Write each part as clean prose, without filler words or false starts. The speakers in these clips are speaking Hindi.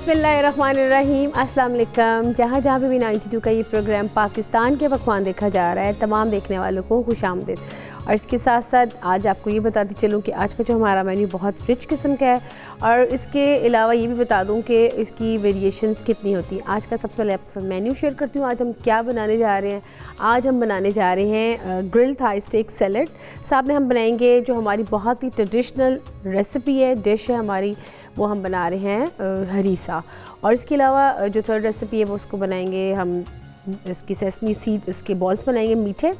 बिस्मिल्लाहिर्रहमानिर्रहीम, अस्सलाम वालेकुम। जहाँ भी 92 का ये प्रोग्राम पाकिस्तान के पकवान देखा जा रहा है, तमाम देखने वालों को खुशामदीद। और इसके साथ साथ आज आपको ये बताती चलूँ कि आज का जो हमारा मेन्यू बहुत रिच किस्म का है, और इसके अलावा ये भी बता दूँ कि इसकी वेरिएशंस कितनी होती हैं। आज का सबसे पहले आपके साथ मेन्यू शेयर करती हूँ। आज हम क्या बनाने जा रहे हैं। आज हम बनाने जा रहे हैं ग्रिल थाई स्टेक सैलड। साथ में हम बनाएंगे जो हमारी बहुत ही ट्रेडिशनल रेसिपी है, डिश है हमारी, वो हम बना रहे हैं हरीसा। और इसके अलावा जो थर्ड रेसिपी है वो उसको बनाएंगे हम, इसकी सेसमी सीड, इसके बॉल्स बनाएंगे मीठे,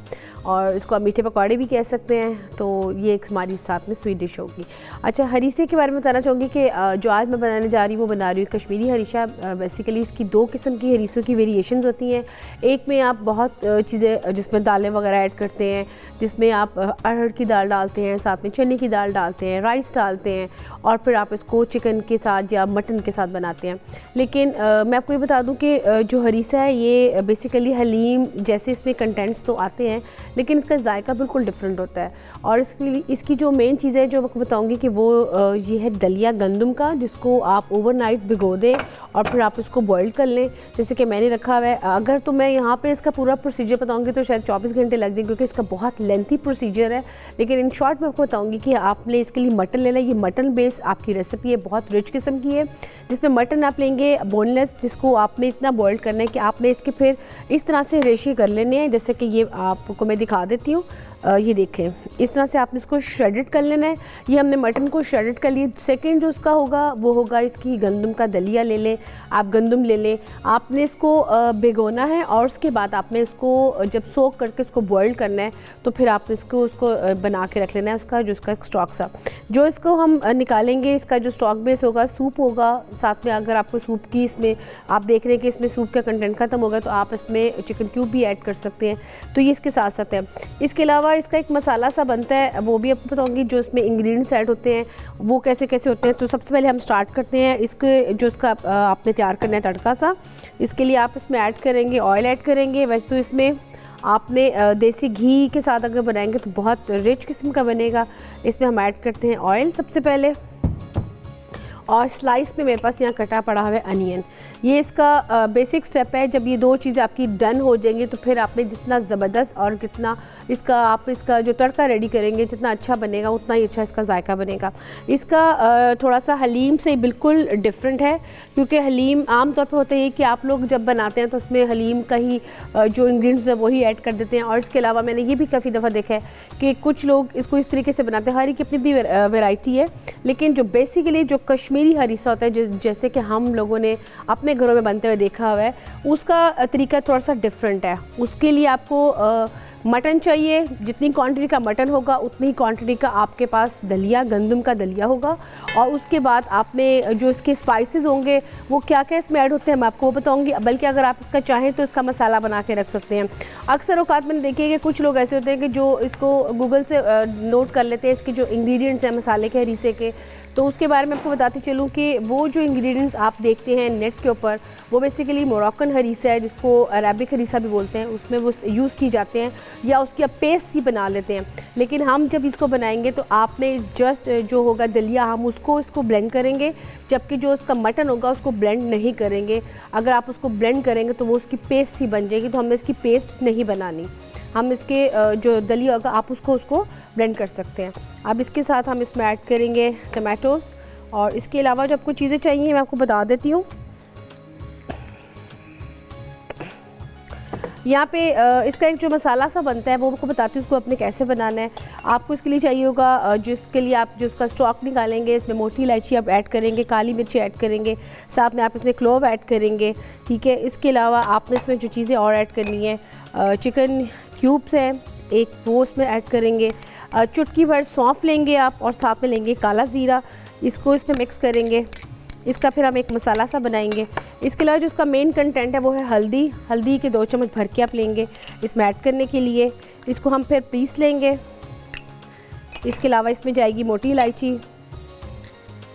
और इसको आप मीठे पकौड़े भी कह सकते हैं। तो ये एक हमारी साथ में स्वीट डिश होगी। अच्छा, हरीसे के बारे में बताना चाहूँगी कि जो आज मैं बनाने जा रही हूँ वो बना रही हूँ कश्मीरी हरीसा। बेसिकली इसकी दो किस्म की हरीसों की वेरिएशंस होती हैं। एक में आप बहुत चीज़ें जिसमें दालें वगैरह ऐड करते हैं, जिसमें आप अरहर की दाल डालते हैं, साथ में चने की दाल डालते हैं, राइस डालते हैं, और फिर आप इसको चिकन के साथ या मटन के साथ बनाते हैं। लेकिन मैं आपको ये बता दूँ कि जो हरीसा है ये बेसिकली हलीम जैसे इसमें कंटेंट्स तो आते हैं, लेकिन इसका जायका बिल्कुल डिफरेंट होता है। और इसकी जो मेन चीज़ है जो मैं आपको बताऊंगी कि वो ये है दलिया गंदम का, जिसको आप ओवरनाइट भिगो दें और फिर आप इसको बॉईल कर लें, जैसे कि मैंने रखा हुआ है। अगर तो मैं यहाँ पे इसका पूरा प्रोसीजर बताऊंगी तो शायद 24 घंटे लग जाएंगे, क्योंकि इसका बहुत लेंथी प्रोसीजर है। लेकिन इन शॉर्ट मैं आपको बताऊँगी कि आपने इसके लिए मटन लेना है। ये मटन बेस आपकी रेसिपी है, बहुत रिच किस्म की है, जिसमें मटन आप लेंगे बोनलेस, जिसको आपने इतना बॉयल करना है कि आपने इसके फिर इस तरह से रेशे कर लेने हैं। जैसे कि ये आपको मैं दिखा देती हूँ, ये देखें, इस तरह से आपने इसको श्रेडेड कर लेना है। ये हमने मटन को श्रेडेड कर लिए। सेकंड जो उसका होगा वो होगा इसकी गंदम का दलिया ले लें, आप गंदम ले लें, आपने इसको भिगोना है, और उसके बाद आपने इसको जब सोक करके इसको बॉईल करना है तो फिर आपने उसको बना के रख लेना है। उसका जो इसका स्टॉक सा जो इसको हम निकालेंगे, इसका जो स्टॉक बेस होगा सूप होगा। साथ में अगर आपको सूप की इसमें आप देख रहे हैं कि इसमें सूप का कंटेंट ख़त्म होगा तो आप इसमें चिकन क्यूब भी ऐड कर सकते हैं। तो ये इसके साथ साथ है। इसके अलावा इसका एक मसाला सा बनता है, वो भी आपको बताऊंगी जो इसमें इंग्रेडिएंट्स ऐड होते हैं वो कैसे कैसे होते हैं। तो सबसे पहले हम स्टार्ट करते हैं इसके जो इसका आपने तैयार करना है तड़का सा। इसके लिए आप इसमें ऐड करेंगे, ऑयल ऐड करेंगे। वैसे तो इसमें आपने देसी घी के साथ अगर बनाएंगे तो बहुत रिच किस्म का बनेगा। इसमें हम ऐड करते हैं ऑयल सबसे पहले, और स्लाइस में मेरे पास यहाँ कटा पड़ा हुआ है अनियन। ये इसका बेसिक स्टेप है। जब ये दो चीज़ें आपकी डन हो जाएंगी तो फिर आपने जितना ज़बरदस्त और कितना इसका जो तड़का रेडी करेंगे जितना अच्छा बनेगा उतना ही अच्छा इसका जायका बनेगा। इसका थोड़ा सा हलीम से बिल्कुल डिफरेंट है, क्योंकि हलीम आम तौर पे होता है कि आप लोग जब बनाते हैं तो उसमें हलीम का ही जो इंग्रेडिएंट्स है वही ऐड कर देते हैं। और इसके अलावा मैंने ये भी काफ़ी दफ़ा देखा है कि कुछ लोग इसको इस तरीके से बनाते हैं। हर एक अपनी भी वैरायटी है, लेकिन जो बेसिकली जो कश्मीरी हरीसा होता है जैसे कि हम लोगों ने अपने घरों में बनते हुए देखा हुआ है, उसका तरीका थोड़ा सा डिफरेंट है। उसके लिए आपको मटन चाहिए, जितनी क्वांटिटी का मटन होगा उतनी क्वांटिटी का आपके पास दलिया, गंदम का दलिया होगा। और उसके बाद आप में जो इसके स्पाइसेस होंगे वो क्या क्या इसमें ऐड होते हैं मैं आपको बताऊंगी। बल्कि अगर आप इसका चाहें तो इसका मसाला बना के रख सकते हैं। अक्सर औकात मैंने देखे कि कुछ लोग ऐसे होते हैं कि जो इसको गूगल से नोट कर लेते हैं इसके जो इंग्रेडिएंट्स हैं मसाले के, हरीसे के। तो उसके बारे में आपको बताती चलूँ कि वो जो इंग्रेडिएंट्स आप देखते हैं नेट के ऊपर वो बेसिकली मोरक्कन हरीसा है, जिसको अरेबिक हरीसा भी बोलते हैं। उसमें वो यूज़ की जाते हैं, या उसकी आप पेस्ट ही बना लेते हैं। लेकिन हम जब इसको बनाएंगे तो आपने जस्ट जो होगा दलिया हम इसको ब्लेंड करेंगे, जबकि जो उसका मटन होगा उसको ब्लेंड नहीं करेंगे। अगर आप उसको ब्लेंड करेंगे तो वो उसकी पेस्ट ही बन जाएगी। तो हमें इसकी पेस्ट नहीं बनानी, हम इसके जो दलिया होगा आप उसको ब्लेंड कर सकते हैं। अब इसके साथ हम इसमें ऐड करेंगे टमाटोज़, और इसके अलावा जो आपको चीज़ें चाहिए मैं आपको बता देती हूँ। यहाँ पे इसका एक जो मसाला सा बनता है वो आपको बताती हूँ उसको आपने कैसे बनाना है। आपको इसके लिए चाहिए होगा जिसके लिए आप जो उसका स्टॉक निकालेंगे, इसमें मोटी इलायची आप ऐड करेंगे, काली मिर्ची ऐड करेंगे, साथ में आप इसमें क्लोव ऐड करेंगे, ठीक है। इसके अलावा आपने इसमें जो चीज़ें और ऐड करनी है, चिकन क्यूब्स हैं एक, वो इसमें ऐड करेंगे। चुटकी भर सौंफ लेंगे आप, और साथ में लेंगे काला ज़ीरा, इसको इसमें मिक्स करेंगे। इसका फिर हम एक मसाला सा बनाएंगे। इसके अलावा जो उसका मेन कंटेंट है वो है हल्दी के 2 चम्मच भर के आप लेंगे इसमें ऐड करने के लिए। इसको हम फिर पीस लेंगे। इसके अलावा इसमें जाएगी मोटी इलायची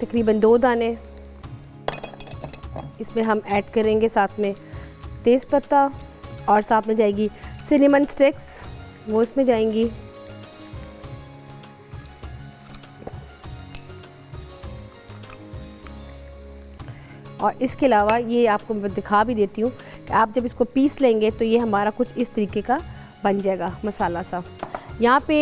तकरीबन 2 दाने, इसमें हम ऐड करेंगे साथ में तेज़पत्ता, और साथ में जाएगी सिनेमन स्टिक्स, वो इसमें जाएंगी। और इसके अलावा ये आपको मैं दिखा भी देती हूँ कि आप जब इसको पीस लेंगे तो ये हमारा कुछ इस तरीके का बन जाएगा मसाला सा। यहाँ पे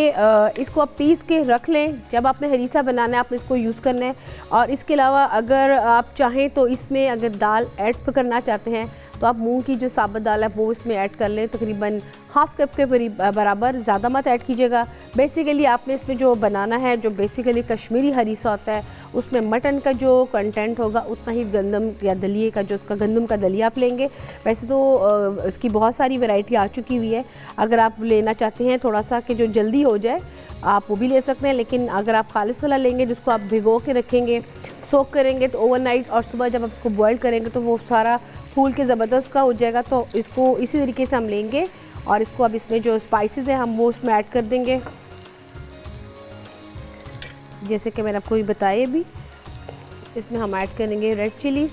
इसको आप पीस के रख लें, जब आपने हरीसा बनाना है आपने इसको यूज़ करना है। और इसके अलावा अगर आप चाहें तो इसमें अगर दाल ऐड करना चाहते हैं तो आप मूंग की जो साबुत दाल है वो इसमें ऐड कर लें, तकरीबन हाफ़ कप के बराबर, ज़्यादा मत ऐड कीजिएगा। बेसिकली आपने इसमें जो बनाना है, जो बेसिकली कश्मीरी हरीसा होता है, उसमें मटन का जो कंटेंट होगा उतना ही गंदम या दलिए का, जो उसका गंदम का दलिया आप लेंगे। वैसे तो इसकी बहुत सारी वैरायटी आ चुकी हुई है, अगर आप लेना चाहते हैं थोड़ा सा कि जो जल्दी हो जाए आप वो भी ले सकते हैं। लेकिन अगर आप खालिस वाला लेंगे जिसको आप भिगो के रखेंगे, सोक करेंगे तो ओवरनाइट, और सुबह जब आप इसको बॉईल करेंगे तो वो सारा फूल के ज़बरदस्त का हो जाएगा। तो इसको इसी तरीके से हम लेंगे और इसको अब इसमें जो स्पाइसेस हैं हम वो उसमें ऐड कर देंगे, जैसे कि मैंने आपको भी बताया भी। इसमें हम ऐड करेंगे रेड चिलीज़,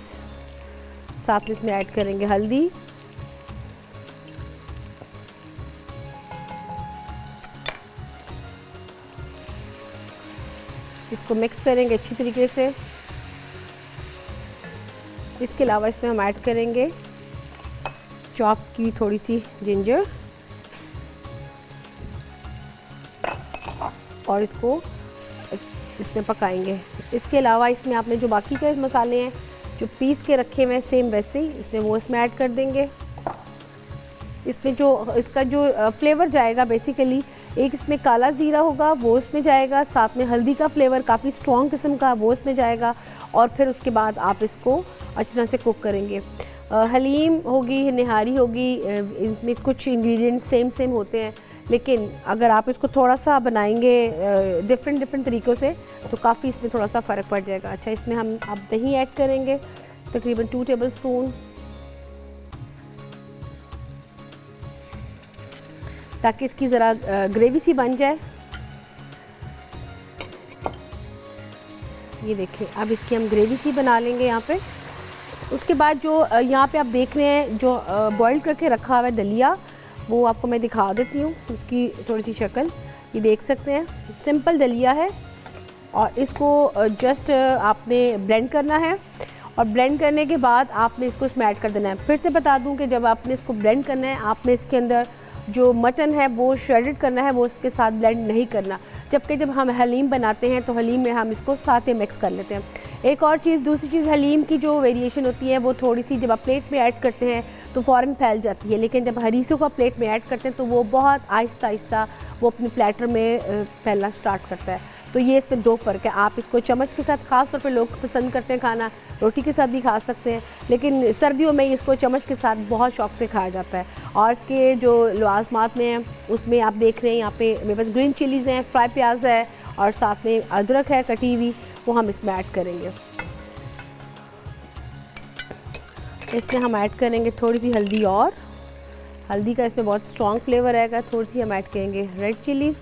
साथ में इसमें ऐड करेंगे हल्दी, इसको मिक्स करेंगे अच्छी तरीके से। इसके अलावा इसमें हम ऐड करेंगे चॉप की थोड़ी सी जिंजर और इसको इसमें पकाएंगे। इसके अलावा इसमें आपने जो बाकी के मसाले हैं जो पीस के रखे हुए हैं सेम वैसे ही इसमें वो इसमें ऐड कर देंगे। इसमें जो इसका जो फ्लेवर जाएगा बेसिकली, एक इसमें काला ज़ीरा होगा वो इसमें जाएगा, साथ में हल्दी का फ्लेवर काफ़ी स्ट्रॉन्ग किस्म का वो इसमें जाएगा, और फिर उसके बाद आप इसको अच्छी तरह से कुक करेंगे। हलीम होगी, निहारी होगी, इनमें कुछ इंग्रेडिएंट्स सेम होते हैं, लेकिन अगर आप इसको थोड़ा सा बनाएंगे डिफरेंट तरीक़ों से तो काफ़ी इसमें थोड़ा सा फ़र्क पड़ जाएगा। अच्छा, इसमें हम अब दही ऐड करेंगे तकरीबन 2 टेबलस्पून, ताकि इसकी ज़रा ग्रेवी सी बन जाए। ये देखिए, अब इसकी हम ग्रेवी सी बना लेंगे यहाँ पे। उसके बाद जो यहाँ पे आप देख रहे हैं जो बॉईल करके रखा हुआ है दलिया, वो आपको मैं दिखा देती हूँ उसकी थोड़ी सी शक्ल। ये देख सकते हैं सिंपल दलिया है, और इसको जस्ट आपने ब्लेंड करना है, और ब्लेंड करने के बाद आपने इसको इसमें ऐड कर देना है। फिर से बता दूं कि जब आपने इसको ब्लेंड करना है आपने इसके अंदर जो मटन है वो श्रेडेड करना है, वो इसके साथ ब्लेंड नहीं करना। जबकि जब हम हलीम बनाते हैं तो हलीम में हम इसको साथ ही मिक्स कर लेते हैं। एक और चीज़, दूसरी चीज़, हलीम की जो वेरिएशन होती है वो थोड़ी सी जब आप प्लेट में ऐड करते हैं तो फ़ौरन फैल जाती है, लेकिन जब हरीसों का प्लेट में ऐड करते हैं तो वो बहुत आहिस्ता आहिस्ता वो अपने प्लेटर में फैलना स्टार्ट करता है। तो ये इसमें 2 फ़र्क है। आप इसको चम्मच के साथ, ख़ास तौर पे लोग पसंद करते हैं खाना, रोटी के साथ भी खा सकते हैं, लेकिन सर्दियों में इसको चम्मच के साथ बहुत शौक से खाया जाता है। और इसके जो लवाज़मात में हैं उसमें आप देख रहे हैं यहाँ पे मेरे पास ग्रीन चिलीज़ हैं, फ्राई प्याज है, और साथ में अदरक है कटी हुई, वो हम इसमें ऐड करेंगे। इसमें हम ऐड करेंगे थोड़ी सी हल्दी, और हल्दी का इसमें बहुत स्ट्रॉन्ग फ्लेवर आएगा। थोड़ी सी हम ऐड करेंगे रेड चिलीज़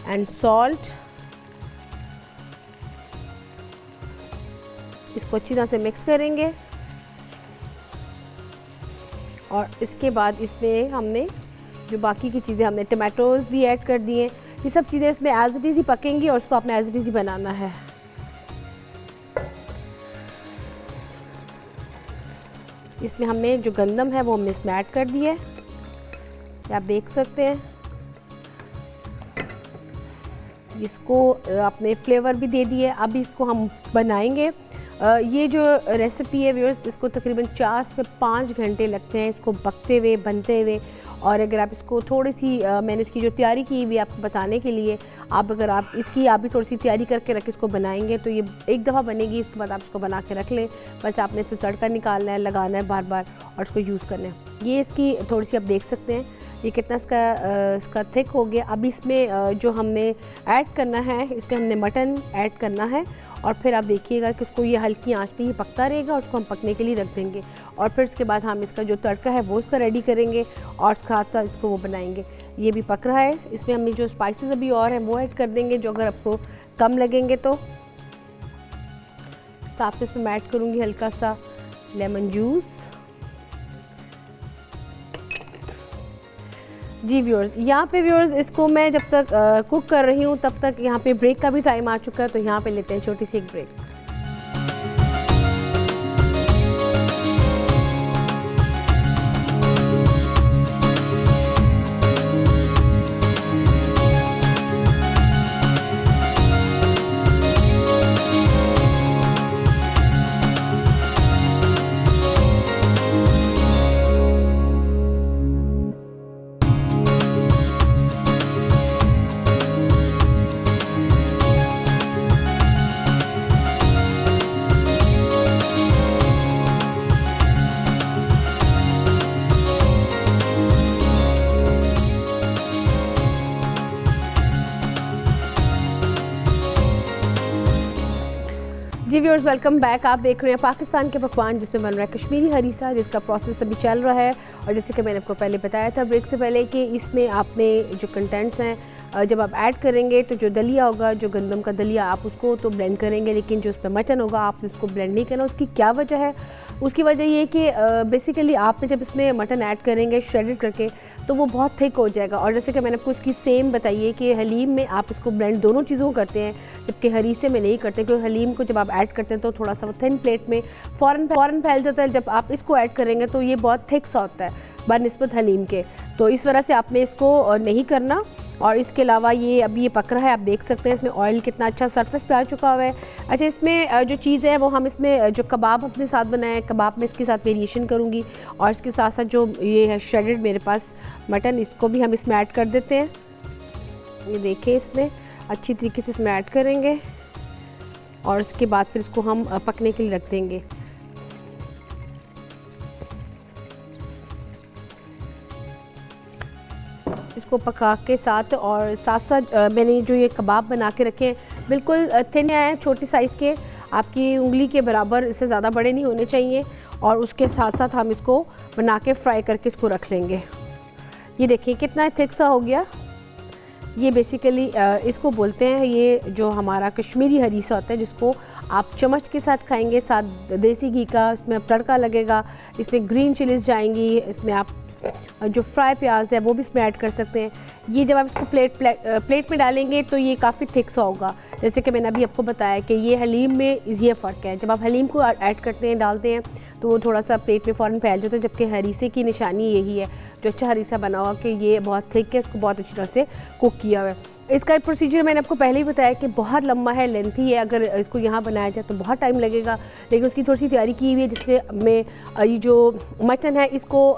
एंड सॉल्ट। इसको अच्छी तरह से मिक्स करेंगे, और इसके बाद इसमें हमने जो बाकी की चीज़ें, हमने टमाटोज़ भी ऐड कर दिए। ये सब चीज़ें इसमें एज इट इज़ ही पकेंगी और इसको आपने एज इट इज़ ही बनाना है। इसमें हमने जो गंदम है वो हमने इसमें ऐड कर दिया है, आप देख सकते हैं। इसको आपने फ्लेवर भी दे दिए। अब इसको हम बनाएंगे। ये जो रेसिपी है व्यूअर्स, इसको तकरीबन 4 से 5 घंटे लगते हैं इसको पकते हुए, बनते हुए। और अगर आप इसको थोड़ी सी मैंने इसकी जो तैयारी की हुई आपको बताने के लिए, अगर आप इसकी भी थोड़ी सी तैयारी करके रख इसको बनाएंगे तो ये एक दफ़ा बनेगी, इसके बाद आप इसको बना के रख लें। बस आपने फिर तड़का निकालना है, लगाना है बार बार, और इसको यूज़ करना है। ये इसकी थोड़ी सी आप देख सकते हैं ये कितना इसका थिक हो गया। अब इसमें जो हमने ऐड करना है, इसमें हमने मटन ऐड करना है, और फिर आप देखिएगा कि इसको ये हल्की आंच पे ही पकता रहेगा, और उसको हम पकने के लिए रख देंगे। और फिर उसके बाद हम इसका जो तड़का है वो इसका रेडी करेंगे, और उसका हाथ इसको वो बनाएंगे। ये भी पक रहा है। इसमें हमने जो स्पाइसेस अभी और हैं वो ऐड कर देंगे, जो अगर आपको कम लगेंगे तो। साथ में इसमें मैं ऐड करूँगी हल्का सा लेमन जूस। जी व्यूअर्स, यहाँ पे व्यूअर्स इसको मैं जब तक कुक कर रही हूँ तब तक यहाँ पे ब्रेक का भी टाइम आ चुका है, तो यहाँ पे लेते हैं छोटी सी एक ब्रेक। जी व्यूअर्स, वेलकम बैक। आप देख रहे हैं पाकिस्तान के पकवान जिसमें बन रहा है कश्मीरी हरीसा, जिसका प्रोसेस अभी चल रहा है। और जैसे कि मैंने आपको पहले बताया था ब्रेक से पहले कि इसमें आपने जो कंटेंट्स हैं जब आप ऐड करेंगे तो जो दलिया होगा, जो गंदम का दलिया, आप उसको तो ब्लेंड करेंगे, लेकिन जो उसमें मटन होगा आपने उसको ब्लेंड नहीं करना। उसकी क्या वजह है? उसकी वजह ये है कि बेसिकली आपने जब इसमें मटन ऐड करेंगे श्रेडेड करके तो वो बहुत थिक हो जाएगा। और जैसे कि मैंने आपको उसकी सेम बताइए कि हलीम में आप इसको ब्लेंड दोनों चीज़ों को करते हैं, जबकि हरीसे में नहीं करते, क्योंकि हलीम को जब आप ऐड करते हैं तो थोड़ा सा वो थिन प्लेट में फ़ौरन फैल जाता है। जब आप इसको ऐड करेंगे तो ये बहुत थिक सा होता है बनिस्बत हलीम के, तो इस वजह से आपने इसको नहीं करना। और इसके अलावा ये अभी ये पक रहा है, आप देख सकते हैं इसमें ऑयल कितना अच्छा सरफेस पे आ चुका हुआ है। अच्छा, इसमें जो चीज़ है वो हम इसमें जो कबाब अपने साथ बनाए, कबाब में इसके साथ वेरिएशन करूँगी। और इसके साथ साथ जो ये है श्रेडेड मेरे पास मटन, इसको भी हम इसमें ऐड कर देते हैं। ये देखें, इसमें अच्छी तरीके से इसमें ऐड करेंगे और इसके बाद फिर इसको हम पकने के लिए रख देंगे। इसको पका के साथ और साथ साथ मैंने जो ये कबाब बना के रखे हैं बिल्कुल थिन है, छोटी साइज़ के, आपकी उंगली के बराबर, इससे ज़्यादा बड़े नहीं होने चाहिए। और उसके साथ साथ हम इसको बना के फ्राई करके इसको रख लेंगे। ये देखिए कितना थिक सा हो गया। ये बेसिकली इसको बोलते हैं, ये जो हमारा कश्मीरी हरीसा होता है, जिसको आप चम्मच के साथ खाएंगे, साथ देसी घी का इसमें तड़का लगेगा, इसमें ग्रीन चिलीज़ जाएंगी, इसमें आप जो फ्राई प्याज है वो भी इसमें ऐड कर सकते हैं। ये जब आप इसको प्लेट में डालेंगे तो ये काफ़ी थिक सा होगा। जैसे कि मैंने अभी आपको बताया कि ये हलीम में ये फ़र्क है, जब आप हलीम को ऐड करते हैं, डालते हैं, तो वो थोड़ा सा प्लेट में फ़ौरन फैल जाता है, जबकि हरीसे की निशानी यही है, जो अच्छा हरीसा बना हुआ कि ये बहुत थिक है, इसको बहुत अच्छी तरह से कुक किया हुआ है। इसका प्रोसीजर मैंने आपको पहले ही बताया कि बहुत लंबा है, लेंथी है। अगर इसको यहाँ बनाया जाए तो बहुत टाइम लगेगा, लेकिन उसकी थोड़ी सी तैयारी की हुई है, जिसमें मैं ये जो मटन है इसको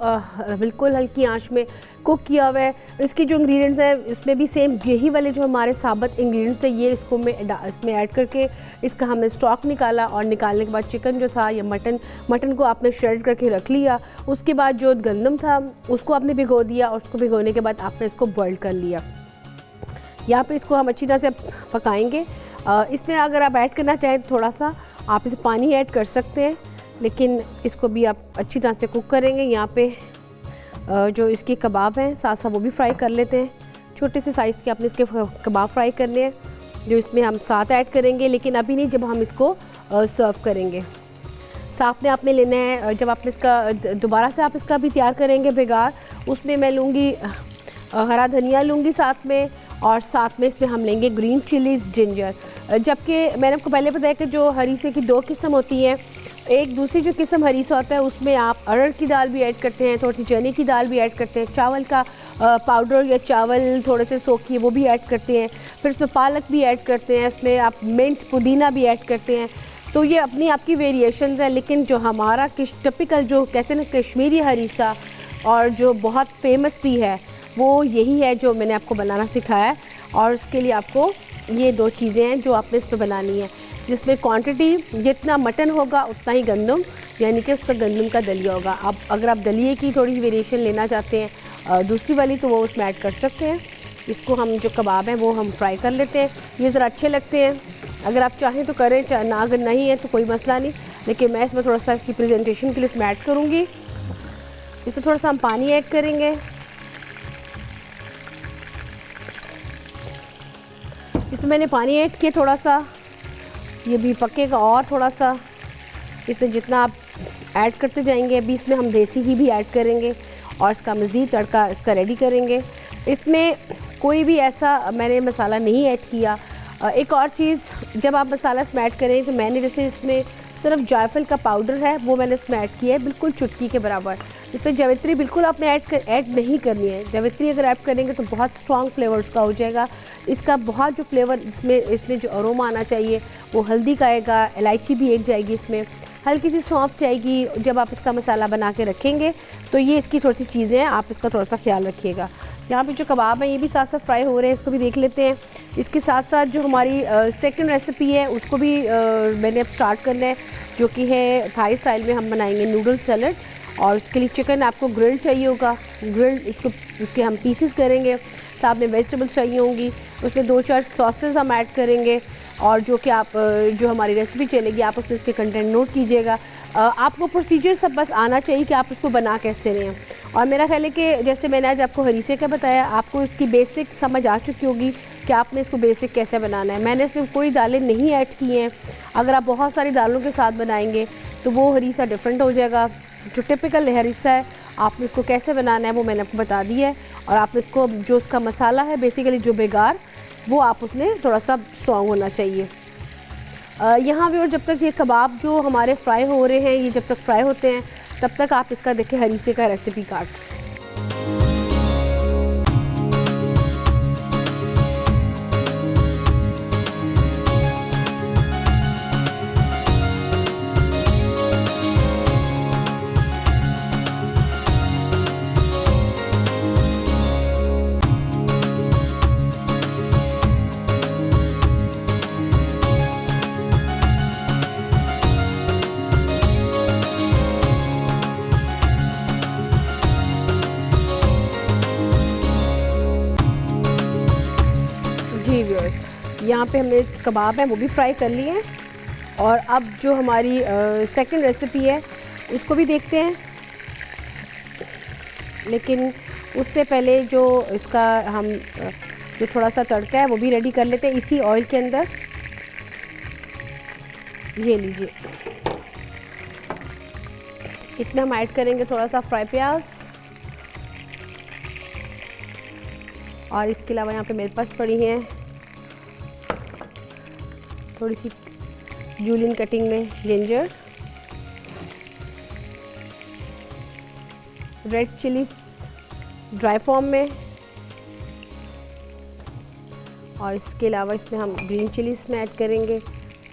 बिल्कुल हल्की आंच में कुक किया हुआ है। इसके जो इंग्रेडिएंट्स हैं इसमें भी सेम यही वाले जो हमारे साबुत इंग्रेडिएंट्स हैं, ये इसको इसमें ऐड करके इसका हमने स्टॉक निकाला। और निकालने के बाद चिकन जो था या मटन को आपने श्रेड करके रख लिया। उसके बाद जो गंदम था उसको आपने भिगो दिया, और उसको भिगोने के बाद आपने इसको बॉयल कर लिया। यहाँ पे इसको हम अच्छी तरह से पकाएंगे। इसमें अगर आप ऐड करना चाहें तो थोड़ा सा आप इसे पानी ऐड कर सकते हैं, लेकिन इसको भी आप अच्छी तरह से कुक करेंगे। यहाँ पे जो इसके कबाब हैं साथ साथ वो भी फ्राई कर लेते हैं। छोटे से साइज़ के आपने इसके कबाब फ्राई करने हैं, जो इसमें हम साथ ऐड करेंगे, लेकिन अभी नहीं, जब हम इसको सर्व करेंगे। साथ में आपने लेना है, जब आपने इसका दोबारा से आप इसका भी तैयार करेंगे भिगार, उसमें मैं लूँगी हरा धनिया लूँगी साथ में, और साथ में इसमें हम लेंगे ग्रीन चिलीज़, जिंजर। जबकि मैंने आपको पहले बताया कि जो हरीसे की दो किस्म होती हैं, एक दूसरी जो किस्म हरीसा होता है उसमें आप अरहर की दाल भी ऐड करते हैं, थोड़ी सी चने की दाल भी ऐड करते हैं, चावल का पाउडर या चावल थोड़े से सोख किए वो भी ऐड करते हैं, फिर उसमें पालक भी ऐड करते हैं, इसमें आप मिंट पुदीना भी ऐड करते हैं। तो ये अपनी आपकी वेरिएशंस हैं, लेकिन जो हमारा टिपिकल जो कहते हैं ना कश्मीरी हरीसा, और जो बहुत फेमस भी है, वो यही है जो मैंने आपको बनाना सिखाया है। और उसके लिए आपको ये दो चीज़ें हैं जो आपने इस पर बनानी है, जिसमें क्वांटिटी जितना मटन होगा उतना ही गंदम, यानी कि उसका गंदम का दलिया होगा। आप अगर आप दलिए की थोड़ी सी वेरिएशन लेना चाहते हैं दूसरी वाली, तो वो उसमें ऐड कर सकते हैं। इसको हम जो कबाब हैं वो हम फ्राई कर लेते हैं, ये ज़रा अच्छे लगते हैं। अगर आप चाहें तो करें, चाहे ना, अगर नहीं है तो कोई मसला नहीं, लेकिन मैं इसमें थोड़ा सा इसकी प्रेजेंटेशन के लिए इसमें ऐड करूँगी। इसमें थोड़ा सा हम पानी ऐड करेंगे। इसमें मैंने पानी ऐड किया थोड़ा सा, ये भी पकेगा और थोड़ा सा। इसमें जितना आप ऐड करते जाएंगे, अभी इसमें हम देसी घी भी ऐड करेंगे और इसका मज़ीद तड़का इसका रेडी करेंगे। इसमें कोई भी ऐसा मैंने मसाला नहीं ऐड किया। एक और चीज़, जब आप मसाला इसमें ऐड करें तो मैंने जैसे इसमें सिर्फ जायफल का पाउडर है वो मैंने इसमें ऐड किया है, बिल्कुल चुटकी के बराबर। इसमें जावित्री बिल्कुल आपने ऐड नहीं करनी है। जावित्री अगर ऐड करेंगे तो बहुत स्ट्रॉन्ग फ्लेवर उसका हो जाएगा। इसका बहुत जो फ्लेवर इसमें जो अरोमा आना चाहिए वो हल्दी का आएगा, इलायची भी एक जाएगी, इसमें हल्की सी सौंफ जाएगी। जब आप इसका मसाला बना के रखेंगे तो ये इसकी थोड़ी सी चीज़ें हैं, आप इसका थोड़ा सा ख्याल रखिएगा। यहाँ पे जो कबाब हैं ये भी साथ साथ फ्राई हो रहे हैं, इसको भी देख लेते हैं। इसके साथ साथ जो हमारी सेकंड रेसिपी है उसको भी मैंने अब स्टार्ट करना है, जो कि है थाई स्टाइल में हम बनाएंगे नूडल सैलड। और उसके लिए चिकन आपको ग्रिल चाहिए होगा, ग्रिल उसके हम पीसेस करेंगे, साथ में वेजिटेबल्स चाहिए होंगी। उसमें 2-4 सॉसेस हम ऐड करेंगे, और जो कि आप जो हमारी रेसिपी चलेगी आप उसमें उसके कंटेंट नोट कीजिएगा। आपको प्रोसीजर सब बस आना चाहिए कि आप उसको बना कैसे रहे हैं। और मेरा ख्याल है कि जैसे मैंने आज आपको हरीसे का बताया, आपको इसकी बेसिक समझ आ चुकी होगी कि आपने इसको बेसिक कैसे बनाना है। मैंने इसमें कोई दालें नहीं ऐड की हैं। अगर आप बहुत सारी दालों के साथ बनाएंगे तो वो हरीसा डिफरेंट हो जाएगा। जो टिपिकल हरीसा है आपने इसको कैसे बनाना है वो मैंने आपको बता दिया है। और आप इसको जो उसका मसाला है बेसिकली जो बेगार, वो आप उसमें थोड़ा सा स्ट्रॉन्ग होना चाहिए। यहाँ भी और जब तक ये कबाब जो हमारे फ्राई हो रहे हैं, ये जब तक फ्राई होते हैं तब तक आप इसका देखिए हरीसे का रेसिपी कार्ड। जी व्यूअर्स, यहाँ पे हमने कबाब है वो भी फ्राई कर लिए हैं। और अब जो हमारी सेकंड रेसिपी है उसको भी देखते हैं, लेकिन उससे पहले जो इसका हम जो थोड़ा सा तड़का है वो भी रेडी कर लेते हैं इसी ऑयल के अंदर। ये लीजिए, इसमें हम ऐड करेंगे थोड़ा सा फ्राई प्याज, और इसके अलावा यहाँ पे मेरे पास पड़ी हैं थोड़ी सी जूलियन कटिंग में ginger, red chillies dry form में, और इसके अलावा इसमें हम ग्रीन चिलीज में ऐड करेंगे,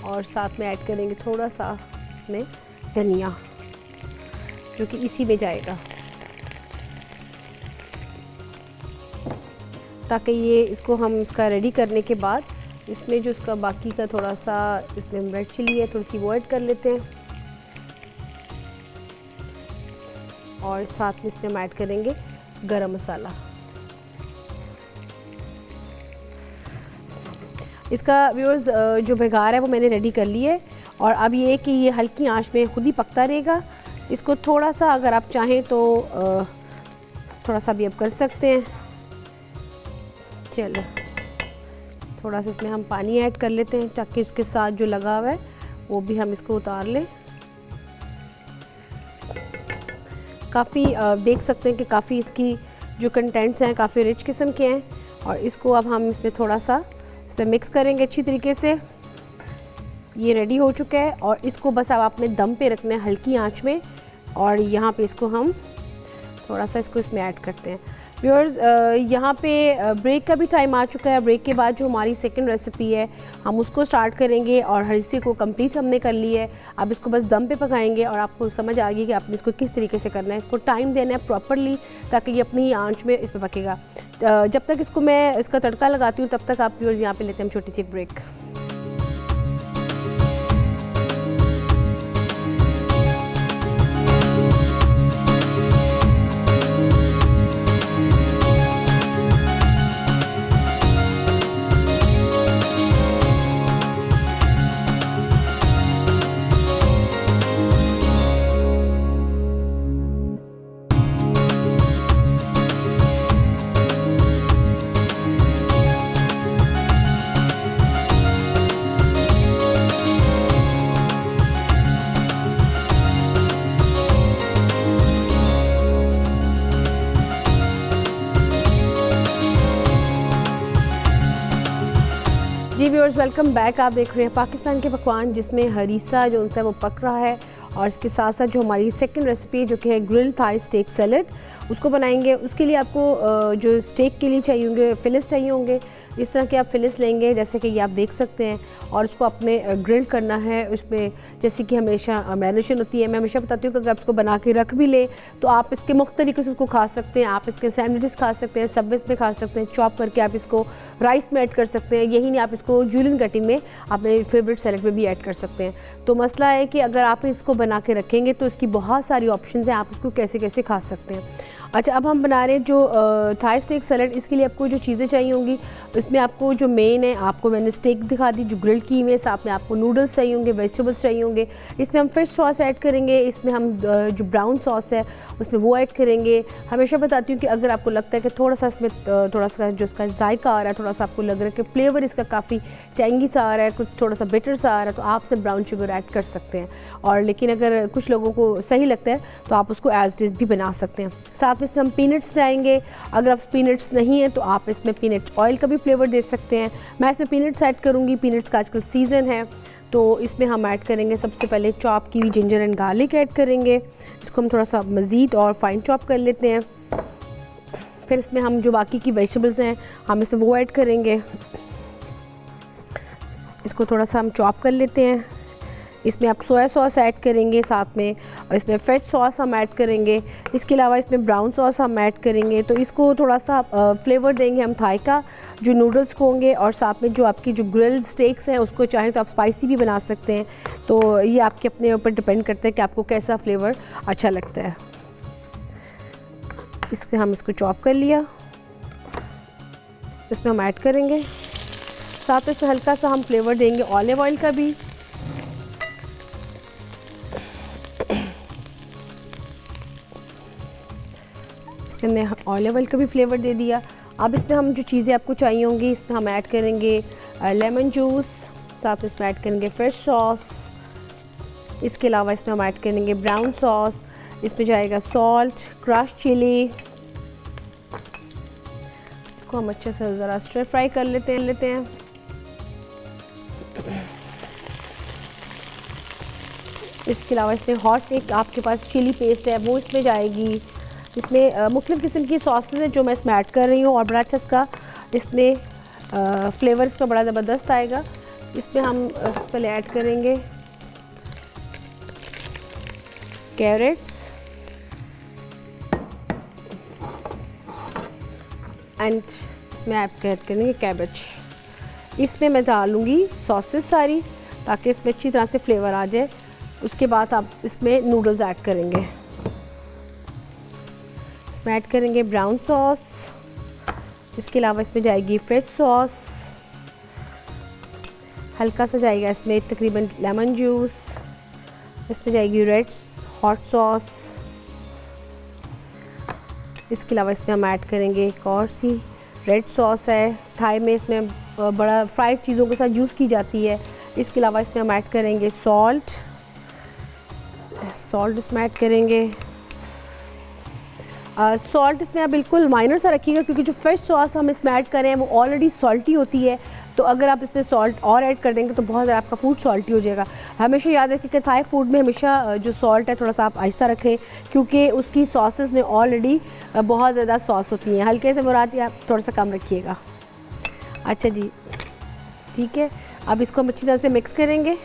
और साथ में ऐड करेंगे थोड़ा सा इसमें धनिया जो कि इसी में जाएगा, ताकि ये इसको हम इसका रेडी करने के बाद इसमें जो इसका बाकी का थोड़ा सा इसमें रेड चिली है थोड़ी सी वो ऐड कर लेते हैं, और साथ में इसमें हम ऐड करेंगे गरम मसाला। इसका व्यूअर्स जो बेगार है वो मैंने रेडी कर ली है, और अब ये कि ये हल्की आंच में खुद ही पकता रहेगा। इसको थोड़ा सा अगर आप चाहें तो थोड़ा सा भी आप कर सकते हैं। चलो थोड़ा सा इसमें हम पानी ऐड कर लेते हैं ताकि इसके साथ जो लगा हुआ है वो भी हम इसको उतार लें। काफ़ी देख सकते हैं कि काफ़ी इसकी जो कंटेंट्स हैं काफ़ी रिच किस्म के हैं, और इसको अब हम इसमें थोड़ा सा इसमें मिक्स करेंगे अच्छी तरीके से। ये रेडी हो चुका है, और इसको बस अब आपने दम पे रखना है हल्की आंच में, और यहाँ पे इसको हम थोड़ा सा इसको इसमें ऐड करते हैं। व्यूअर्स, यहाँ पे ब्रेक का भी टाइम आ चुका है। ब्रेक के बाद जो हमारी सेकंड रेसिपी है हम उसको स्टार्ट करेंगे, और हरीसे को कंप्लीट हमने कर ली है। अब इसको बस दम पे पकाएंगे, और आपको समझ आ गई कि आपने इसको किस तरीके से करना है। इसको टाइम देना है प्रॉपरली ताकि ये अपनी ही आंच में इस पर पकेगा। जब तक इसको मैं इसका तड़का लगाती हूँ तब तक आप व्यूअर्स यहाँ पे लेते हैं हम छोटी सी ब्रेक। जी व्यूअर्स, वेलकम बैक। आप देख रहे हैं पाकिस्तान के पकवान जिसमें हरीसा जो उनसे वो पक रहा है, और इसके साथ साथ जो हमारी सेकंड रेसिपी जो कि है ग्रिल थाई स्टेक सैलेड, उसको बनाएंगे। उसके लिए आपको जो स्टेक के लिए चाहिए होंगे फिलिस चाहिए होंगे। इस तरह के आप फिलिस लेंगे जैसे कि ये आप देख सकते हैं, और उसको आपने ग्रिल करना है। उसमें जैसे कि हमेशा मैरिनेशन होती है, मैं हमेशा बताती हूँ कि अगर आप इसको बना के रख भी लें तो आप इसके मुख्तलिफ तरीके से उसको खा सकते हैं। आप इसके सैंडविचेस खा सकते हैं, सबवेज में खा सकते हैं, चॉप करके आप इसको राइस में ऐड कर सकते हैं। यही नहीं, आप इसको जूलियन कटिंग में अपने फेवरेट सैलेड में भी ऐड कर सकते हैं। तो मसला है कि अगर आप इसको बना के रखेंगे तो इसकी बहुत सारी ऑप्शंस हैं, आप इसको कैसे कैसे खा सकते हैं। अच्छा, अब हम बना रहे हैं जो थाई स्टेक सैलड। इसके लिए आपको जो चीज़ें चाहिए होंगी, इसमें आपको जो मेन है, आपको मैंने स्टेक दिखा दी जो ग्रिल्ड की हुई, साथ में आपको नूडल्स चाहिए होंगे, वेजिटेबल्स चाहिए होंगे। इसमें हम फिश सॉस ऐड करेंगे, इसमें हम जो ब्राउन सॉस है उसमें वो ऐड करेंगे। हमेशा बताती हूँ कि अगर आपको लगता है कि थोड़ा सा इसमें थोड़ा सा जो इसका जायका आ रहा है, थोड़ा सा आपको लग रहा है कि फ्लेवर इसका काफ़ी टैंगी सा आ रहा है, कुछ थोड़ा सा बिटर सा आ रहा है, तो आप इसमें ब्राउन शुगर ऐड कर सकते हैं। और लेकिन अगर कुछ लोगों को सही लगता है तो आप उसको एज इट इज़ भी बना सकते हैं। साथ में इसमें हम पीनट्स डालेंगे। अगर आप पीनट्स नहीं है तो आप इसमें पीनट ऑयल का भी फ्लेवर दे सकते हैं। मैं इसमें पीनट्स ऐड करूँगी, पीनट्स का आजकल सीज़न है। तो इसमें हम ऐड करेंगे सबसे पहले चॉप की हुई जिंजर एंड गार्लिक ऐड करेंगे। इसको हम थोड़ा सा मज़ीद और फाइन चॉप कर लेते हैं। फिर इसमें हम जो बाकी की वेजिटेबल्स हैं हम इसमें वो ऐड करेंगे। इसको थोड़ा सा हम चॉप कर लेते हैं। इसमें आप सोया सॉस ऐड करेंगे साथ में, और इसमें फिश सॉस हम ऐड करेंगे। इसके अलावा इसमें ब्राउन सॉस हम ऐड करेंगे। तो इसको थोड़ा सा फ्लेवर देंगे हम थाई का जो नूडल्स को होंगे, और साथ में जो आपकी जो ग्रिल्ड स्टेक्स हैं उसको चाहें तो आप स्पाइसी भी बना सकते हैं। तो ये आपके अपने ऊपर डिपेंड करता है कि आपको कैसा फ्लेवर अच्छा लगता है। इसको चॉप कर लिया, इसमें हम ऐड करेंगे। साथ में इसमें हल्का सा हम फ्लेवर देंगे ऑलिव ऑयल का भी। हमने ऑलिव ऑयल का भी फ्लेवर दे दिया। अब इसमें हम जो चीज़ें आपको चाहिए होंगी, इसमें हम ऐड करेंगे लेमन जूस, साथ में इसमें ऐड करेंगे फिश सॉस। इसके अलावा इसमें हम ऐड करेंगे ब्राउन सॉस, इसमें जाएगा सॉल्ट, क्रश चिली। इसको हम अच्छे से ज़रा स्टर फ्राई कर लेते हैं। इसके अलावा इसमें हॉट एक आपके पास चिली पेस्ट है वो इसमें जाएगी। इसमें मुख्तलिफ़ किस्म की सॉसेस हैं जो मैं इसमें ऐड कर रही हूँ, और बड़ा अच्छा इसका इसमें फ्लेवर इसका बड़ा ज़बरदस्त आएगा। इसमें हम पहले ऐड करेंगे कैरेट्स एंड इसमें ऐड करेंगे कैबेज। इसमें मैं डालूँगी सॉसेस सारी, ताकि इसमें अच्छी तरह से फ्लेवर आ जाए। उसके बाद आप इसमें नूडल्स ऐड करेंगे। इसमें ऐड करेंगे ब्राउन सॉस। इसके अलावा इसमें जाएगी फिश सॉस, हल्का सा जाएगा इसमें तकरीबन लेमन जूस। इसमें जाएगी रेड हॉट सॉस। इसके अलावा इसमें हम ऐड करेंगे एक और सी रेड सॉस है, थाई में इसमें बड़ा फ्राइड चीज़ों के साथ यूज़ की जाती है। इसके अलावा इसमें हम ऐड करेंगे सॉल्ट इसमें ऐड करेंगे। सॉल्ट इसमें आप बिल्कुल माइनर सा रखिएगा, क्योंकि जो फिश सॉस हम इसमें ऐड करें वो ऑलरेडी सॉल्टी होती है। तो अगर आप इसमें सॉल्ट और ऐड कर देंगे तो बहुत ज़्यादा आपका फूड सॉल्टी हो जाएगा। हमेशा याद रखें कि थाई फूड में हमेशा जो सॉल्ट है थोड़ा सा आप आहिस्ता रखें, क्योंकि उसकी सॉसेस में ऑलरेडी बहुत ज़्यादा सॉस होती हैं। हल्के से मुराद आप थोड़ा सा कम रखिएगा। अच्छा जी, ठीक है। अब इसको हम अच्छी तरह से मिक्स करेंगे।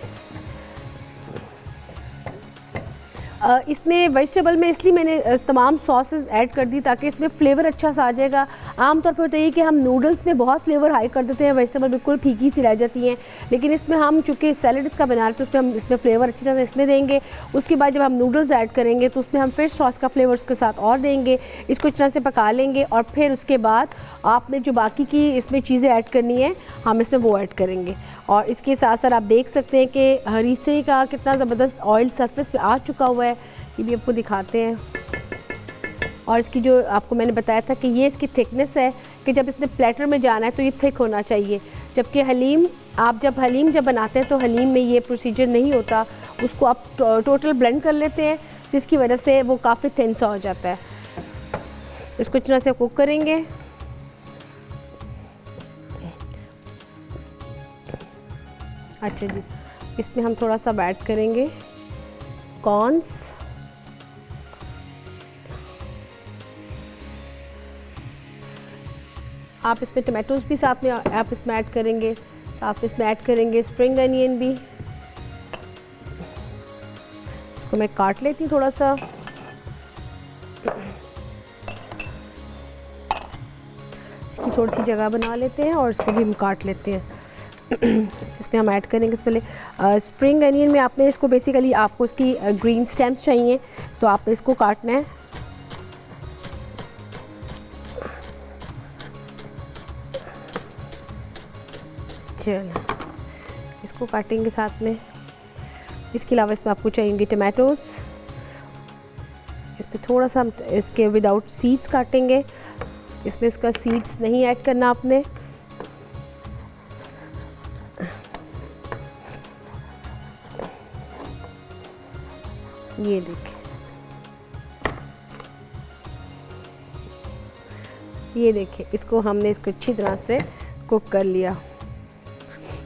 इसमें वेजिटेबल में इसलिए मैंने तमाम सॉसेस ऐड कर दी ताकि इसमें फ्लेवर अच्छा सा आ जाएगा। आमतौर पर होता है कि हम नूडल्स में बहुत फ्लेवर हाई कर देते हैं, वेजिटेबल बिल्कुल फीकी सी रह जाती हैं। लेकिन इसमें हम चूँकि सैलड इसका बना रहे हैं तो उसमें हम इसमें फ्लेवर अच्छी तरह से इसमें देंगे। उसके बाद जब हम नूडल्स ऐड करेंगे तो उसमें हम फिश सॉस का फ्लेवर उसके साथ और देंगे। इसको इस तरह से पका लेंगे, और फिर उसके बाद आपने जो बाकी की इसमें चीज़ें ऐड करनी है हम इसमें वो ऐड करेंगे। और इसके साथ साथ आप देख सकते हैं कि हरीसे का कितना ज़बरदस्त ऑयल सरफेस पे आ चुका हुआ है, ये भी आपको दिखाते हैं। और इसकी जो आपको मैंने बताया था कि ये इसकी थिकनेस है कि जब इसने प्लेटर में जाना है तो ये थिक होना चाहिए, जबकि हलीम जब बनाते हैं तो हलीम में ये प्रोसीजर नहीं होता। उसको आप टोटल ब्लेंड कर लेते हैं, जिसकी वजह से वो काफ़ी थिन सा हो जाता है। इसको इस तरह से कुक करेंगे। अच्छा जी, इसमें हम थोड़ा सा ऐड करेंगे कॉर्न्स। आप इसमें टमाटोज़ भी साथ में आप इसमें ऐड करेंगे, साथ में इसमें ऐड करेंगे स्प्रिंग अनियन भी। इसको मैं काट लेती हूँ थोड़ा सा। इसकी थोड़ी सी जगह बना लेते हैं और इसको भी हम काट लेते हैं। इसमें हम ऐड करेंगे पहले स्प्रिंग अनियन में आपने इसको बेसिकली आपको इसकी ग्रीन स्टेम्स चाहिए तो आपने इसको काटना है। चलो इसको काटेंगे साथ में। इसके अलावा इसमें आपको चाहिए टमाटोज़, इस पर थोड़ा सा हम इसके विदाउट सीड्स काटेंगे, इसमें उसका सीड्स नहीं ऐड करना आपने। ये देखिए, ये देखिए, इसको हमने इसको अच्छी तरह से कुक कर लिया।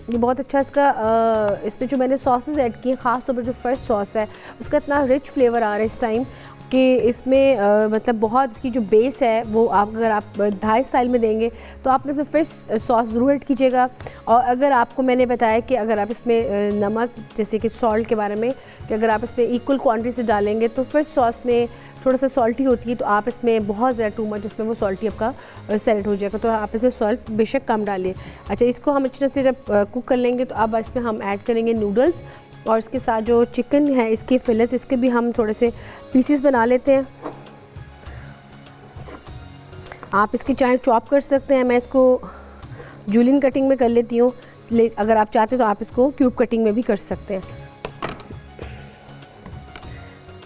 ये बहुत अच्छा इसका इसमें जो मैंने सॉसेस ऐड किए, ख़ास तौर पर जो फ्रेश सॉस है उसका इतना रिच फ्लेवर आ रहा है इस टाइम कि इसमें मतलब बहुत इसकी जो बेस है वो आप अगर आप थाई स्टाइल में देंगे तो आपने अपना फ्रेश सॉस ज़रूर ऐड कीजिएगा। और अगर आपको मैंने बताया कि अगर आप इसमें नमक, जैसे कि सॉल्ट के बारे में, कि अगर आप इसमें इक्वल क्वांटिटी से डालेंगे तो फ्रेश सॉस में थोड़ा सा सॉल्टी होती है, तो आप इसमें बहुत ज़्यादा टू मच इसमें वो सॉल्टी आपका सेलेक्ट हो जाएगा, तो आप इसमें सॉल्ट बेशक कम डालिए। अच्छा, इसको हम अच्छी तरह से जब कुक कर लेंगे तो अब इसमें हम ऐड करेंगे नूडल्स, और इसके साथ जो चिकन है इसके फिलेट्स, इसके भी हम थोड़े से पीसेस बना लेते हैं। आप इसकी चाहे चॉप कर सकते हैं, मैं इसको जूलियन कटिंग में कर लेती हूँ, अगर आप चाहते हो तो आप इसको क्यूब कटिंग में भी कर सकते हैं।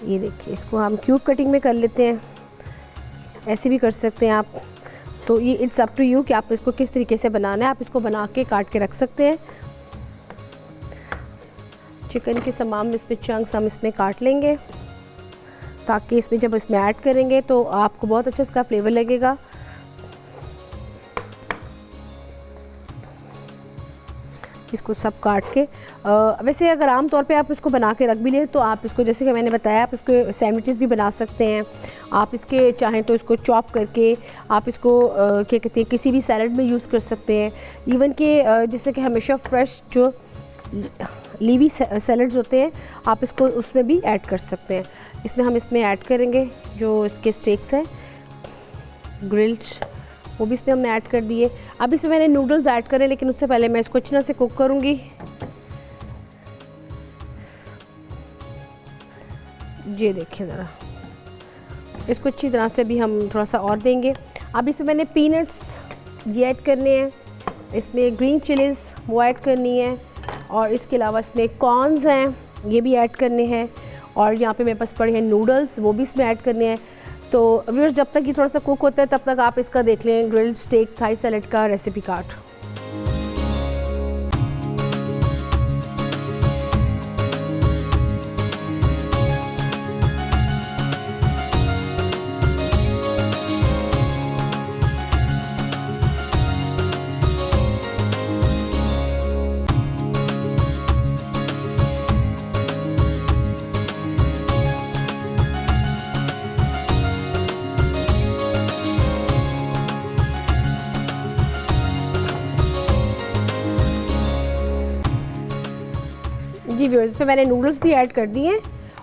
ये देखिए, इसको हम क्यूब कटिंग में कर लेते हैं, ऐसे भी कर सकते हैं आप। तो ये इट्स अप टू यू कि आप इसको किस तरीके से बनाना है, आप इसको बना के काट के रख सकते हैं। चिकन के तमाम इसमें चंक्स हम इसमें काट लेंगे, ताकि इसमें जब इसमें ऐड करेंगे तो आपको बहुत अच्छा इसका फ्लेवर लगेगा। इसको सब काट के वैसे अगर आम तौर पे आप इसको बना के रख भी लें तो आप इसको, जैसे कि मैंने बताया, आप इसको सैंडविचेस भी बना सकते हैं। आप इसके चाहें तो इसको चॉप करके आप इसको क्या कहते हैं, किसी भी सैलड में यूज़ कर सकते हैं। इवन कि जैसे कि हमेशा फ्रेश जो लीवी सैलड्स होते हैं, आप इसको उसमें भी ऐड कर सकते हैं। इसमें हम इसमें ऐड करेंगे जो इसके स्टेक्स हैं ग्रिल्ड, वो भी इसमें हमने ऐड कर दिए। अब इसमें मैंने नूडल्स ऐड करे, लेकिन उससे पहले मैं इसको अच्छी तरह से कुक करूँगी। ये देखिए ज़रा, इसको अच्छी तरह से भी हम थोड़ा सा और देंगे। अब इसमें मैंने पीनट्स ये ऐड करने हैं, इसमें ग्रीन चिलीज़ वो ऐड करनी है, और इसके अलावा इसमें कॉर्न्स हैं ये भी ऐड करने हैं, और यहाँ पे मेरे पास पड़े हैं नूडल्स, वो भी इसमें ऐड करने हैं। तो व्यूअर्स, जब तक ये थोड़ा सा कुक होता है तब तक आप इसका देख लें ग्रिल्ड स्टेक थाई सैलेड का रेसिपी कार्ड। जी व्यूअर्स, पे मैंने नूडल्स भी ऐड कर दिए हैं,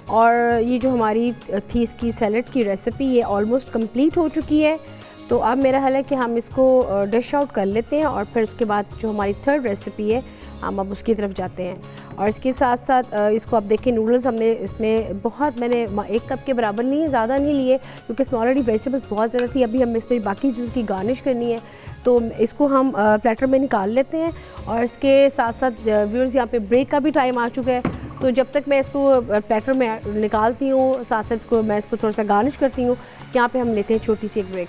और ये जो हमारी थी इसकी सैलड की रेसिपी ये ऑलमोस्ट कंप्लीट हो चुकी है। तो अब मेरा हाल है कि हम इसको डिश आउट कर लेते हैं, और फिर उसके बाद जो हमारी थर्ड रेसिपी है हम अब उसकी तरफ जाते हैं। और इसके साथ साथ इसको आप देखें, नूडल्स हमने इसमें बहुत, मैंने 1 कप के बराबर लिए, ज़्यादा नहीं लिए, क्योंकि इसमें ऑलरेडी वेजिटेबल्स बहुत ज़्यादा थी। अभी हम इसमें बाकी चीज़ों की गार्निश करनी है, तो इसको हम प्लेटर में निकाल लेते हैं। और इसके साथ साथ व्यूअर्स, यहाँ पे ब्रेक का भी टाइम आ चुका है, तो जब तक मैं इसको प्लेटर में निकालती हूँ, साथ साथ इसको मैं इसको थोड़ा सा गार्निश करती हूँ। यहाँ पर हम लेते हैं छोटी सी एक ब्रेक।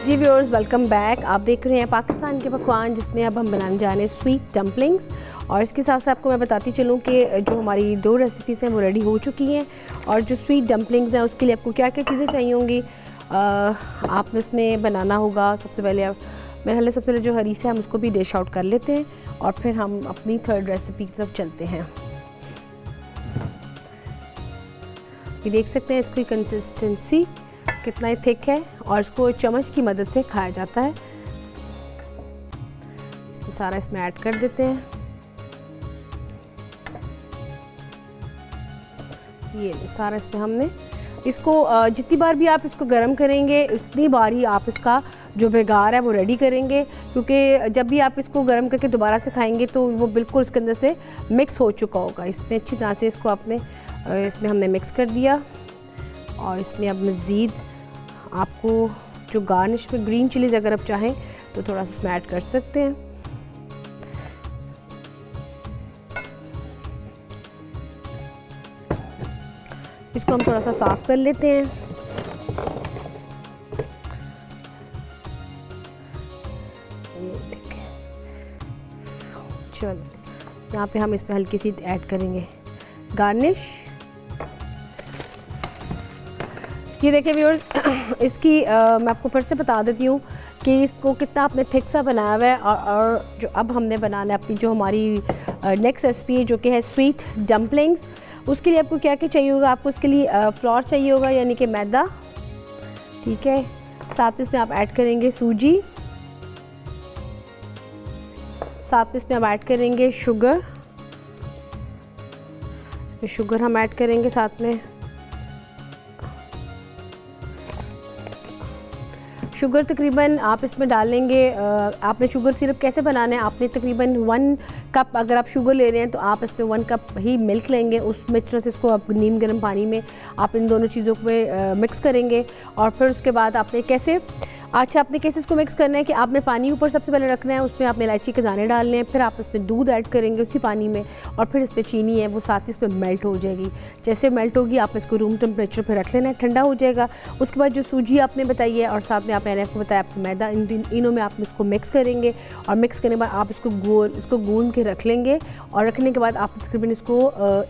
जी व्यूअर्स, वेलकम बैक। आप देख रहे हैं पाकिस्तान के पकवान, जिसमें अब हम बनाने जा रहे हैं स्वीट डम्पलिंग्स। और इसके साथ साथ आपको मैं बताती चलूँ कि जो हमारी 2 रेसिपीज़ हैं वो रेडी हो चुकी हैं। और जो स्वीट डम्पलिंग्स हैं उसके लिए आपको क्या क्या चीज़ें चाहिए होंगी, आपने उसमें बनाना होगा। सबसे पहले मेरे हाल सबसे पहले जो हरीस है हम उसको भी डिश आउट कर लेते हैं और फिर हम अपनी थर्ड रेसिपी की तरफ चलते हैं। ये देख सकते हैं इसकी कंसिस्टेंसी कितना ही थिक है और इसको चम्मच की मदद से खाया जाता है। इसमें सारा इसमें ऐड कर देते हैं। ये सारा इसमें हमने इसको जितनी बार भी आप इसको गर्म करेंगे उतनी बार ही आप इसका जो बेगार है वो रेडी करेंगे, क्योंकि जब भी आप इसको गर्म करके दोबारा से खाएंगे तो वो बिल्कुल इसके अंदर से मिक्स हो चुका होगा। इसमें अच्छी तरह से इसको आपने इसमें हमने मिक्स कर दिया और इसमें अब मज़ीद आपको जो गार्निश में ग्रीन चिलीज़ अगर आप चाहें तो थोड़ा सा इसमें ऐड कर सकते हैं। इसको हम थोड़ा सा साफ़ कर लेते हैं। ये देखें, चलो यहाँ पे हम इसमें हल्की सी ऐड करेंगे गार्निश। ये देखिए व्यूअर्स, इसकी मैं आपको फिर से बता देती हूँ कि इसको कितना आपने थिक सा बनाया हुआ है। और जो अब हमने बनाना है अपनी जो हमारी नेक्स्ट रेसिपी जो कि है स्वीट डम्पलिंग्स, उसके लिए आपको क्या क्या चाहिए होगा। आपको उसके लिए फ्लोर चाहिए होगा यानी कि मैदा, ठीक है। साथ में इसमें आप ऐड करेंगे सूजी, साथ में इसमें आप ऐड करेंगे शुगर, शुगर हम ऐड करेंगे साथ में। शुगर तकरीबन आप इसमें डालेंगे, आपने शुगर सिरप कैसे बनाना है, आपने तकरीबन 1 कप अगर आप शुगर ले रहे हैं तो आप इसमें 1 कप ही मिल्क लेंगे। उस मिक्सचर से इसको आप नीम गर्म पानी में आप इन दोनों चीज़ों को मिक्स करेंगे और फिर उसके बाद आपने कैसे आपने कैसे इसको मिक्स करना है कि आपने पानी ऊपर सबसे पहले रखना है, उसमें आपने इलायची के दाने डालने हैं, फिर आप इसमें दूध ऐड करेंगे उसी पानी में और फिर इसमें चीनी है वो साथ ही इसमें मेल्ट हो जाएगी। जैसे मेल्ट होगी आप इसको रूम टेम्परेचर पे रख लेना है, ठंडा हो जाएगा। उसके बाद जो सूजी आपने बताई है और साथ में मैंने आपको बताया आपको मैदा, इनों में आप इसको मिक्स करेंगे और मिक्स करने के बाद आप इसको गूंद के रख लेंगे और रखने के बाद आप तकरीबन इसको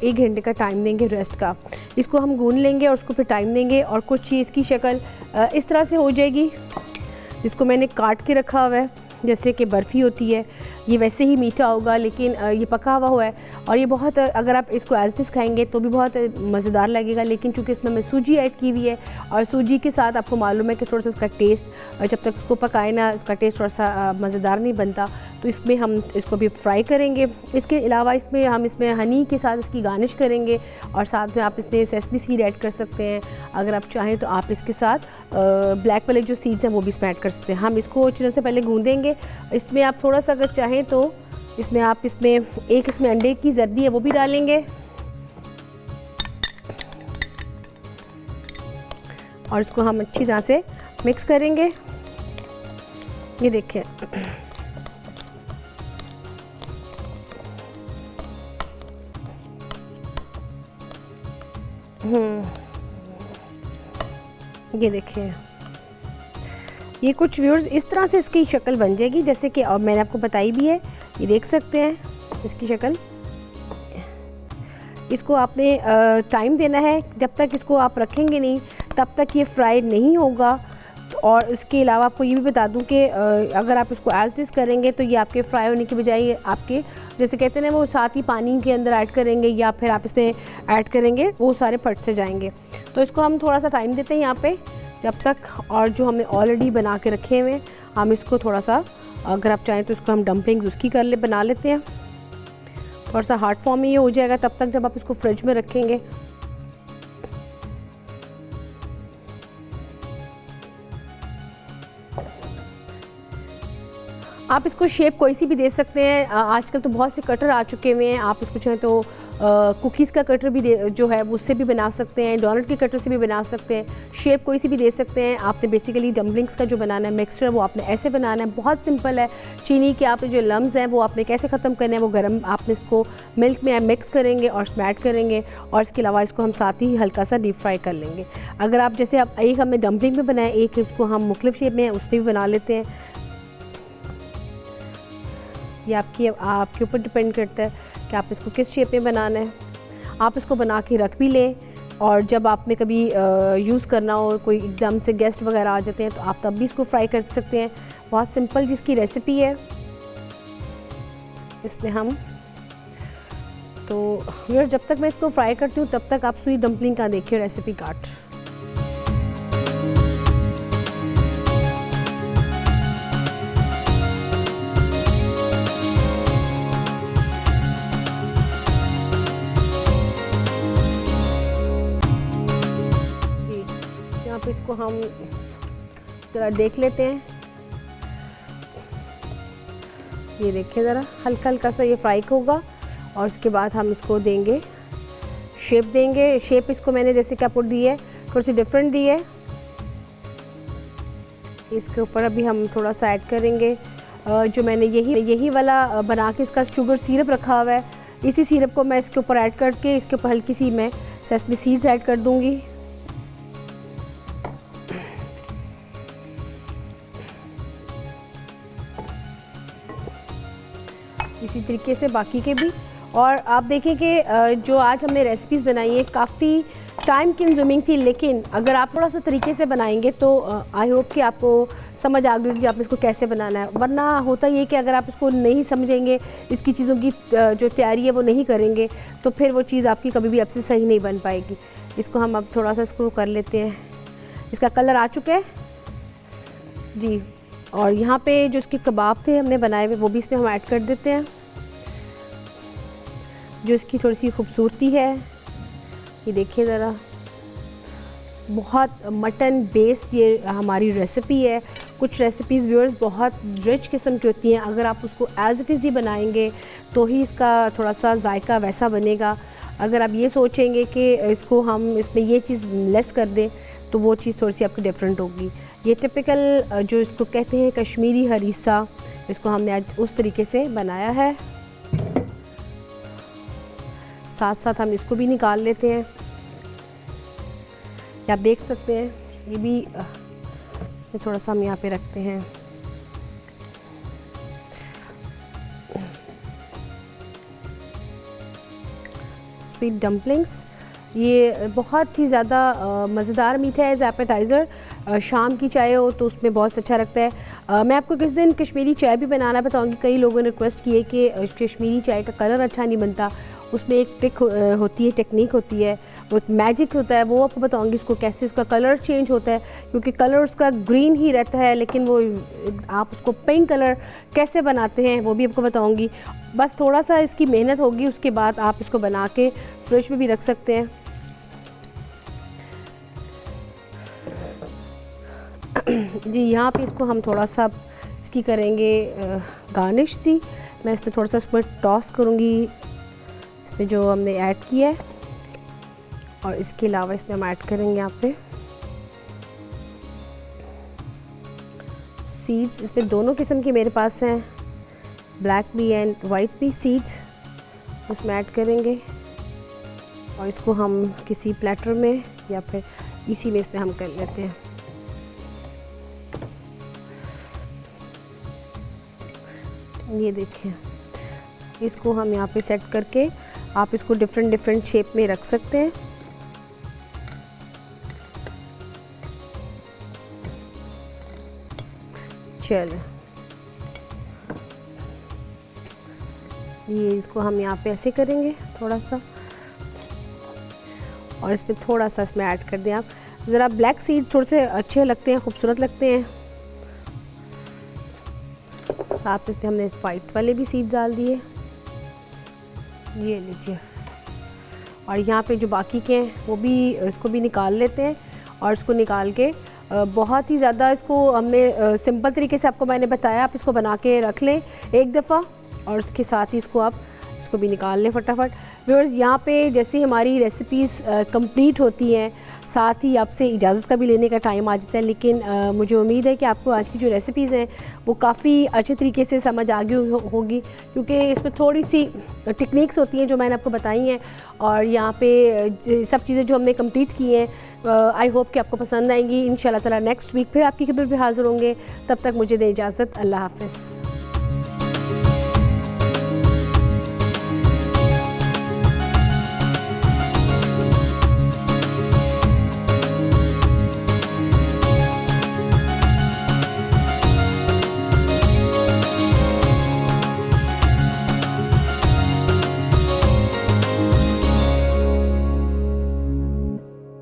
1 घंटे का टाइम देंगे रेस्ट का। इसको हम गूंद लेंगे और उसको फिर टाइम देंगे और कुछ चीज़ की शक्ल इस तरह से हो जाएगी। इसको मैंने काट के रखा हुआ है जैसे कि बर्फ़ी होती है, ये वैसे ही मीठा होगा लेकिन ये पका हुआ है और ये बहुत, अगर आप इसको एज इट इज़ खाएंगे तो भी बहुत मज़ेदार लगेगा। लेकिन चूँकि इसमें मैं सूजी ऐड की हुई है और सूजी के साथ आपको मालूम है कि थोड़ा सा इसका टेस्ट, जब तक उसको पकाए ना उसका टेस्ट थोड़ा सा मज़ेदार नहीं बनता, तो इसमें हम इसको भी फ्राई करेंगे। इसके अलावा इसमें हम इसमें हनी के साथ इसकी गार्निश करेंगे और साथ में आप इसमें सेसमी सीड ऐड कर सकते हैं। अगर आप चाहें तो आप इसके साथ ब्लैक वाले जो सीड्स हैं वो भी इसमें ऐड कर सकते हैं। हम इसको अच्छी तरह से पहले गूँधेंगे। इसमें आप थोड़ा सा अगर चाहें तो इसमें आप इसमें अंडे की जर्दी है वो भी डालेंगे और इसको हम अच्छी तरह से मिक्स करेंगे। ये देखिए ये देखिए, ये कुछ व्यूअर्स इस तरह से इसकी शक्ल बन जाएगी जैसे कि और मैंने आपको बताई भी है। ये देख सकते हैं इसकी शक्ल। इसको आपने टाइम देना है, जब तक इसको आप रखेंगे नहीं तब तक ये फ्राई नहीं होगा। और उसके अलावा आपको ये भी बता दूं कि अगर आप इसको एज डिश करेंगे तो ये आपके फ्राई होने के बजाय आपके जैसे कहते हैं ना वो साथ ही पानी के अंदर ऐड करेंगे या फिर आप इसमें ऐड करेंगे वो सारे फट से जाएंगे। तो इसको हम थोड़ा सा टाइम देते हैं यहाँ पे जब तक, और जो हमने ऑलरेडी बना के रखे हुए हम इसको थोड़ा सा, अगर आप चाहें तो इसको हम डम्पलिंग्स उसकी बना लेते हैं। थोड़ा सा हार्ड फॉर्म में ये हो जाएगा तब तक जब आप इसको फ्रिज में रखेंगे। आप इसको शेप कोई सी भी दे सकते हैं। आजकल तो बहुत से कटर आ चुके हुए हैं, आप इसको चाहें तो कुकीज़ का कटर भी जो है उससे भी बना सकते हैं, डोनट के कटर से भी बना सकते हैं, शेप कोई सी भी दे सकते हैं। आपने बेसिकली डम्पलिंग्स का जो बनाना है मिक्सचर वो आपने ऐसे बनाना है, बहुत सिंपल है। चीनी के आपने जो लम्स हैं वो आपने कैसे ख़त्म करने हैं, वो गर्म आपने इसको मिल्क में मिक्स करेंगे और इसमें ऐड करेंगे और इसके अलावा इसको हम साथ ही हल्का सा डीप फ्राई कर लेंगे। अगर आप जैसे आप एक हमें डम्पलिंग में बनाए, एक इसको हम मुख्तलिफ शेप में है उस पर भी बना लेते हैं। ये आपके ऊपर डिपेंड करता है कि आप इसको किस शेप में बनाना है। आप इसको बना के रख भी लें और जब आपने कभी यूज़ करना हो, कोई एकदम से गेस्ट वगैरह आ जाते हैं तो आप तब भी इसको फ्राई कर सकते हैं। बहुत सिंपल जिसकी रेसिपी है। इसमें हम तो जब तक मैं इसको फ्राई करती हूँ तब तक आप स्वीट डम्पलिंग का देखिए रेसिपी कार्ड। यहाँ पे इसको हम ज़रा देख लेते हैं। ये देखिए ज़रा हल्का हल्का सा ये फ्राई होगा और उसके बाद हम इसको देंगे शेप देंगे। शेप इसको मैंने जैसे कि आपको दी है थोड़ी सी डिफरेंट दी है। इसके ऊपर अभी हम थोड़ा सा ऐड करेंगे जो मैंने यही वाला बना के इसका शुगर सिरप रखा हुआ है। इसी सिरप को मैं इसके ऊपर ऐड करके इसके ऊपर हल्की सी मैं सेसमी सीड्स ऐड कर दूँगी। इसी तरीके से बाकी के भी। और आप देखें कि जो आज हमने रेसिपीज़ बनाई है काफ़ी टाइम कंज्यूमिंग थी, लेकिन अगर आप थोड़ा सा तरीके से बनाएंगे तो आई होप कि आपको समझ आ गई कि आप इसको कैसे बनाना है। वरना होता ये कि अगर आप इसको नहीं समझेंगे, इसकी चीज़ों की जो तैयारी है वो नहीं करेंगे, तो फिर वो चीज़ आपकी कभी भी आपसे सही नहीं बन पाएगी। इसको हम अब थोड़ा सा इसको कर लेते हैं। इसका कलर आ चुका है जी। और यहाँ पे जो इसके कबाब थे हमने बनाए हुए वो भी इसमें हम ऐड कर देते हैं। जो इसकी थोड़ी सी खूबसूरती है ये देखिए ज़रा, बहुत मटन बेस्ड ये हमारी रेसिपी है। कुछ रेसिपीज़ व्यूअर्स बहुत रिच किस्म की होती हैं, अगर आप उसको एज़ इट इज़ ही बनाएंगे तो ही इसका थोड़ा सा जायका वैसा बनेगा। अगर आप ये सोचेंगे कि इसको हम इसमें ये चीज़ लेस कर दें तो वो चीज़ थोड़ी सी आपकी डिफरेंट होगी। ये टिपिकल जो इसको कहते हैं कश्मीरी हरीसा, इसको हमने आज उस तरीके से बनाया है। साथ साथ हम इसको भी निकाल लेते हैं। आप देख सकते हैं ये भी थोड़ा सा हम यहाँ पे रखते हैं। स्वीट डम्पलिंग्स ये बहुत ही ज़्यादा मज़ेदार मीठा है एज एपेटाइज़र। शाम की चाय हो तो उसमें बहुत अच्छा लगता है। मैं आपको किस दिन कश्मीरी चाय भी बनाना बताऊंगी। कई लोगों ने रिक्वेस्ट की है कि कश्मीरी चाय का कलर अच्छा नहीं बनता, उसमें एक ट्रिक होती है, टेक्निक होती है, वो एक मैजिक होता है, वो आपको बताऊंगी उसको कैसे उसका कलर चेंज होता है। क्योंकि कलर उसका ग्रीन ही रहता है, लेकिन वो आप उसको पिंक कलर कैसे बनाते हैं वो भी आपको बताऊंगी। बस थोड़ा सा इसकी मेहनत होगी, उसके बाद आप इसको बना के फ्रिज में भी रख सकते हैं। जी यहाँ पे इसको हम थोड़ा सा इसकी करेंगे गार्निश सी। मैं इसमें थोड़ा सा इसमें टॉस करूँगी इसमें जो हमने ऐड किया है, और इसके अलावा इसमें हम ऐड करेंगे यहाँ पे सीड्स। इसमें दोनों किस्म के मेरे पास हैं, ब्लैक भी एंड वाइट भी सीड्स उसमें ऐड करेंगे। और इसको हम किसी प्लेटर में या फिर इसी में इसमें हम कर लेते हैं। ये देखिए इसको हम यहाँ पे सेट करके आप इसको डिफरेंट शेप में रख सकते हैं। चलो ये इसको हम यहाँ पे ऐसे करेंगे थोड़ा सा, और इसमें थोड़ा सा इसमें ऐड कर दें आप। ज़रा ब्लैक सीड थोड़े से अच्छे लगते हैं, खूबसूरत लगते हैं। साथ में हमने वाइट वाले भी सीड डाल दिए, ये लीजिए। और यहाँ पे जो बाकी के हैं वो भी इसको भी निकाल लेते हैं। और इसको निकाल के बहुत ही ज़्यादा इसको हमने सिंपल तरीके से आपको मैंने बताया, आप इसको बना के रख लें एक दफ़ा, और उसके साथ ही इसको आप इसको भी निकाल लें फटाफट। व्यूअर्स यहाँ पे जैसे हमारी रेसिपीज़ कंप्लीट होती हैं, साथ ही आपसे इजाज़त का भी लेने का टाइम आ जाता है। लेकिन मुझे उम्मीद है कि आपको आज की जो रेसिपीज़ हैं वो काफ़ी अच्छे तरीके से समझ आ गई होगी, क्योंकि इसमें थोड़ी सी टेक्निक्स होती हैं जो मैंने आपको बताई हैं। और यहाँ पे सब चीज़ें जो हमने कंप्लीट की हैं आई होप कि आपको पसंद आएंगी। इंशाल्लाह ताला नेक्स्ट वीक फिर आपकी खिदमत में हाज़िर होंगे। तब तक मुझे दें इजाज़त। अल्लाह हाफ़िज़।